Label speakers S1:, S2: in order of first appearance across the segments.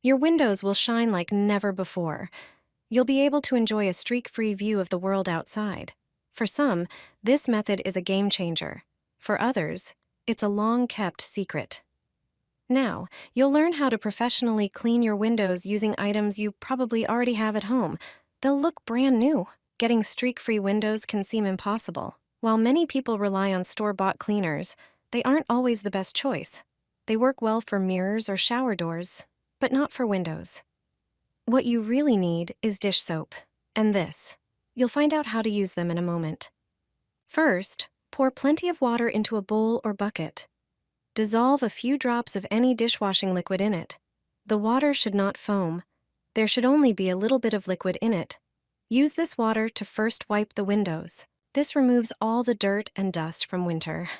S1: Your windows will shine like never before. You'll be able to enjoy a streak-free view of the world outside. For some, this method is a game changer. For others, it's a long-kept secret. Now, you'll learn how to professionally clean your windows using items you probably already have at home. They'll look brand new. Getting streak-free windows can seem impossible. While many people rely on store-bought cleaners, they aren't always the best choice. They work well for mirrors or shower doors, but not for windows. What you really need is dish soap, and this. You'll find out how to use them in a moment. First, pour plenty of water into a bowl or bucket. Dissolve a few drops of any dishwashing liquid in it. The water should not foam. There should only be a little bit of liquid in it. Use this water to first wipe the windows. This removes all the dirt and dust from winter.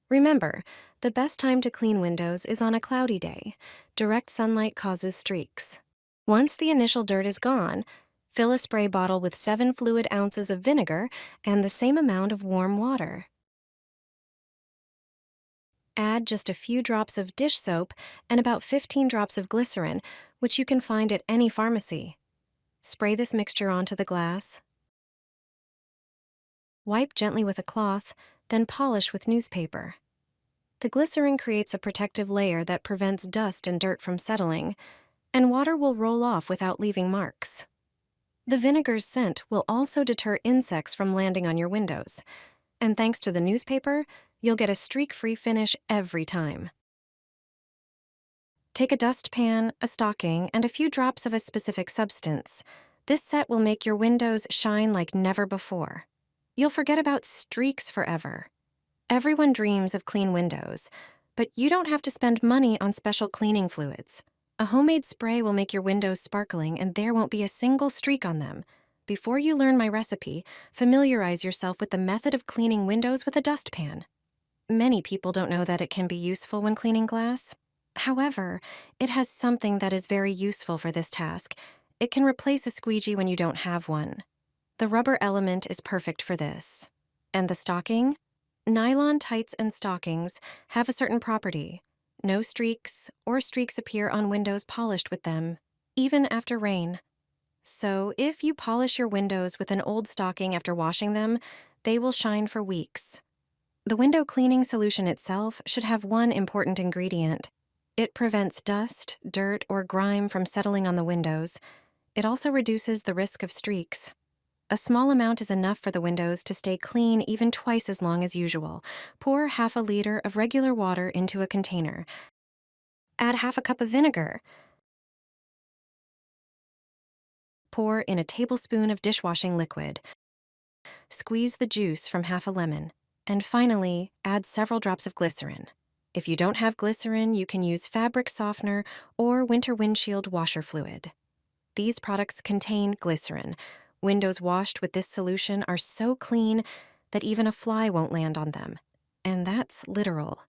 S1: Remember, the best time to clean windows is on a cloudy day. Direct sunlight causes streaks. Once the initial dirt is gone, fill a spray bottle with 7 fluid ounces of vinegar and the same amount of warm water. Add just a few drops of dish soap and about 15 drops of glycerin, which you can find at any pharmacy. Spray this mixture onto the glass. Wipe gently with a cloth, then polish with newspaper. The glycerin creates a protective layer that prevents dust and dirt from settling, and water will roll off without leaving marks. The vinegar's scent will also deter insects from landing on your windows, and thanks to the newspaper, you'll get a streak-free finish every time. Take a dustpan, a stocking, and a few drops of a specific substance. This set will make your windows shine like never before. You'll forget about streaks forever. Everyone dreams of clean windows, but you don't have to spend money on special cleaning fluids. A homemade spray will make your windows sparkling and there won't be a single streak on them. Before you learn my recipe, familiarize yourself with the method of cleaning windows with a dustpan. Many people don't know that it can be useful when cleaning glass. However, it has something that is very useful for this task. It can replace a squeegee when you don't have one. The rubber element is perfect for this. And the stocking? Nylon tights and stockings have a certain property. No streaks or streaks appear on windows polished with them, even after rain. So if you polish your windows with an old stocking after washing them, they will shine for weeks. The window cleaning solution itself should have one important ingredient. It prevents dust, dirt, or grime from settling on the windows. It also reduces the risk of streaks. A small amount is enough for the windows to stay clean even twice as long as usual. Pour half a liter of regular water into a container. Add half a cup of vinegar. Pour in a tablespoon of dishwashing liquid. Squeeze the juice from half a lemon. And finally, add several drops of glycerin. If you don't have glycerin, you can use fabric softener or winter windshield washer fluid. These products contain glycerin. Windows washed with this solution are so clean that even a fly won't land on them. And that's literal.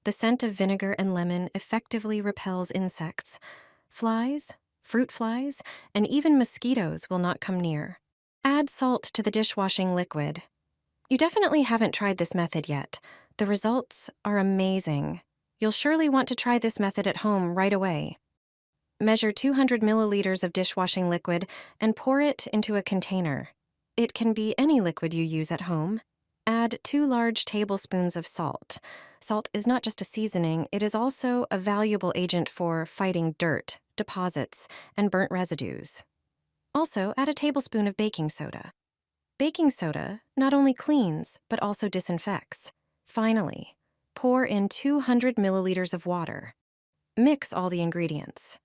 S1: The scent of vinegar and lemon effectively repels insects. Flies, fruit flies, and even mosquitoes will not come near. Add salt to the dishwashing liquid. You definitely haven't tried this method yet. The results are amazing. You'll surely want to try this method at home right away. Measure 200 milliliters of dishwashing liquid and pour it into a container. It can be any liquid you use at home. Add 2 large tablespoons of salt. Salt is not just a seasoning, it is also a valuable agent for fighting dirt, deposits, and burnt residues. Also, add a tablespoon of baking soda. Baking soda not only cleans, but also disinfects. Finally, pour in 200 milliliters of water. Mix all the ingredients.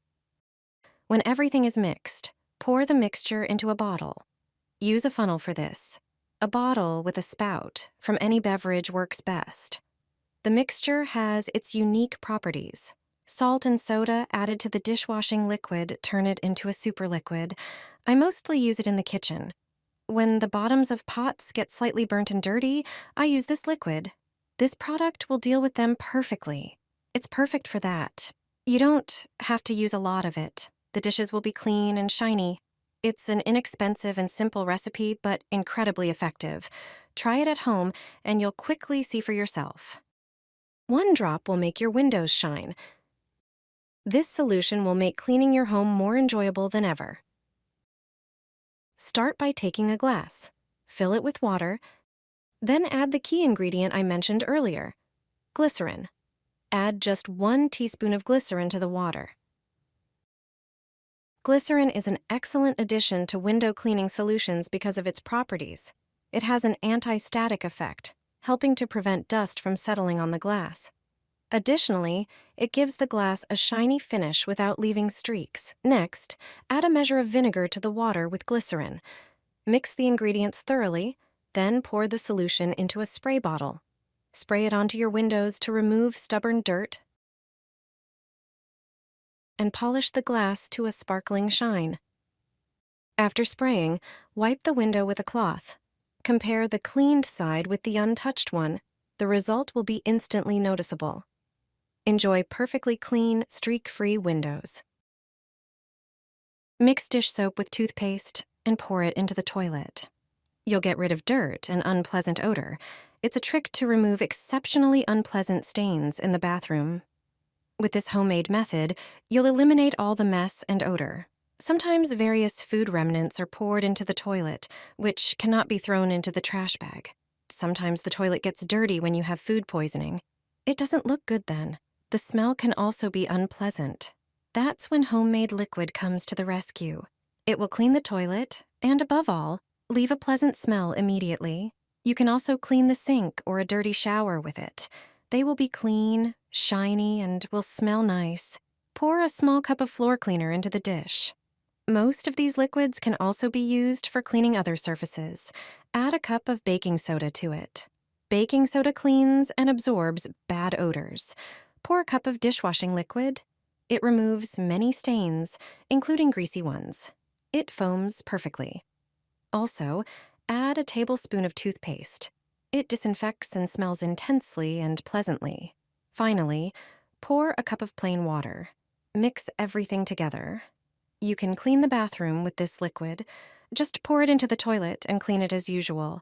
S1: When everything is mixed, pour the mixture into a bottle. Use a funnel for this. A bottle with a spout from any beverage works best. The mixture has its unique properties. Salt and soda added to the dishwashing liquid turn it into a super liquid. I mostly use it in the kitchen. When the bottoms of pots get slightly burnt and dirty, I use this liquid. This product will deal with them perfectly. It's perfect for that. You don't have to use a lot of it. The dishes will be clean and shiny. It's an inexpensive and simple recipe, but incredibly effective. Try it at home, and you'll quickly see for yourself. One drop will make your windows shine. This solution will make cleaning your home more enjoyable than ever. Start by taking a glass, fill it with water, then add the key ingredient I mentioned earlier, glycerin. Add just 1 teaspoon of glycerin to the water. Glycerin is an excellent addition to window cleaning solutions because of its properties. It has an anti-static effect, helping to prevent dust from settling on the glass. Additionally, it gives the glass a shiny finish without leaving streaks. Next, add a measure of vinegar to the water with glycerin. Mix the ingredients thoroughly, then pour the solution into a spray bottle. Spray it onto your windows to remove stubborn dirt and polish the glass to a sparkling shine. After spraying, wipe the window with a cloth. Compare the cleaned side with the untouched one. The result will be instantly noticeable. Enjoy perfectly clean, streak-free windows. Mix dish soap with toothpaste and pour it into the toilet. You'll get rid of dirt and unpleasant odor. It's a trick to remove exceptionally unpleasant stains in the bathroom. With this homemade method, you'll eliminate all the mess and odor. Sometimes various food remnants are poured into the toilet, which cannot be thrown into the trash bag. Sometimes the toilet gets dirty when you have food poisoning. It doesn't look good then. The smell can also be unpleasant. That's when homemade liquid comes to the rescue. It will clean the toilet, and above all, leave a pleasant smell immediately. You can also clean the sink or a dirty shower with it. They will be clean, shiny, and will smell nice. Pour a small cup of floor cleaner into the dish. Most of these liquids can also be used for cleaning other surfaces. Add a cup of baking soda to it. Baking soda cleans and absorbs bad odors. Pour a cup of dishwashing liquid. It removes many stains, including greasy ones. It foams perfectly. Also, add a tablespoon of toothpaste. It disinfects and smells intensely and pleasantly. Finally, pour a cup of plain water. Mix everything together. You can clean the bathroom with this liquid. Just pour it into the toilet and clean it as usual.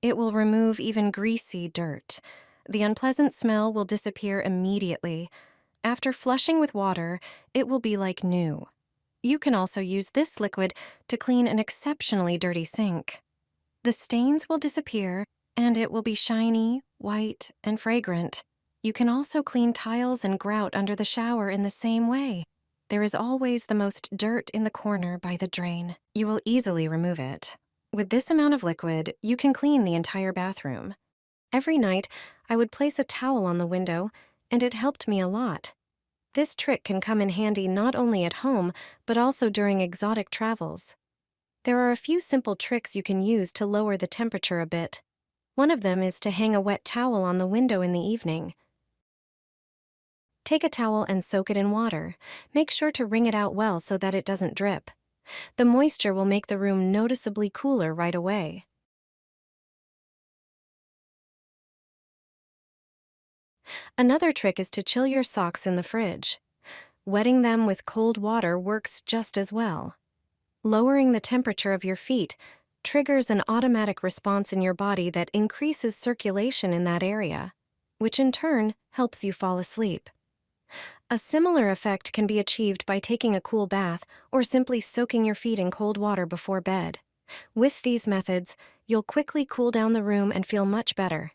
S1: It will remove even greasy dirt. The unpleasant smell will disappear immediately. After flushing with water, it will be like new. You can also use this liquid to clean an exceptionally dirty sink. The stains will disappear, and it will be shiny, white, and fragrant. You can also clean tiles and grout under the shower in the same way. There is always the most dirt in the corner by the drain. You will easily remove it. With this amount of liquid, you can clean the entire bathroom. Every night, I would place a towel on the window, and it helped me a lot. This trick can come in handy not only at home, but also during exotic travels. There are a few simple tricks you can use to lower the temperature a bit. One of them is to hang a wet towel on the window in the evening. Take a towel and soak it in water. Make sure to wring it out well so that it doesn't drip. The moisture will make the room noticeably cooler right away. Another trick is to chill your socks in the fridge. Wetting them with cold water works just as well. Lowering the temperature of your feet triggers an automatic response in your body that increases circulation in that area, which in turn helps you fall asleep. A similar effect can be achieved by taking a cool bath or simply soaking your feet in cold water before bed. With these methods, you'll quickly cool down the room and feel much better.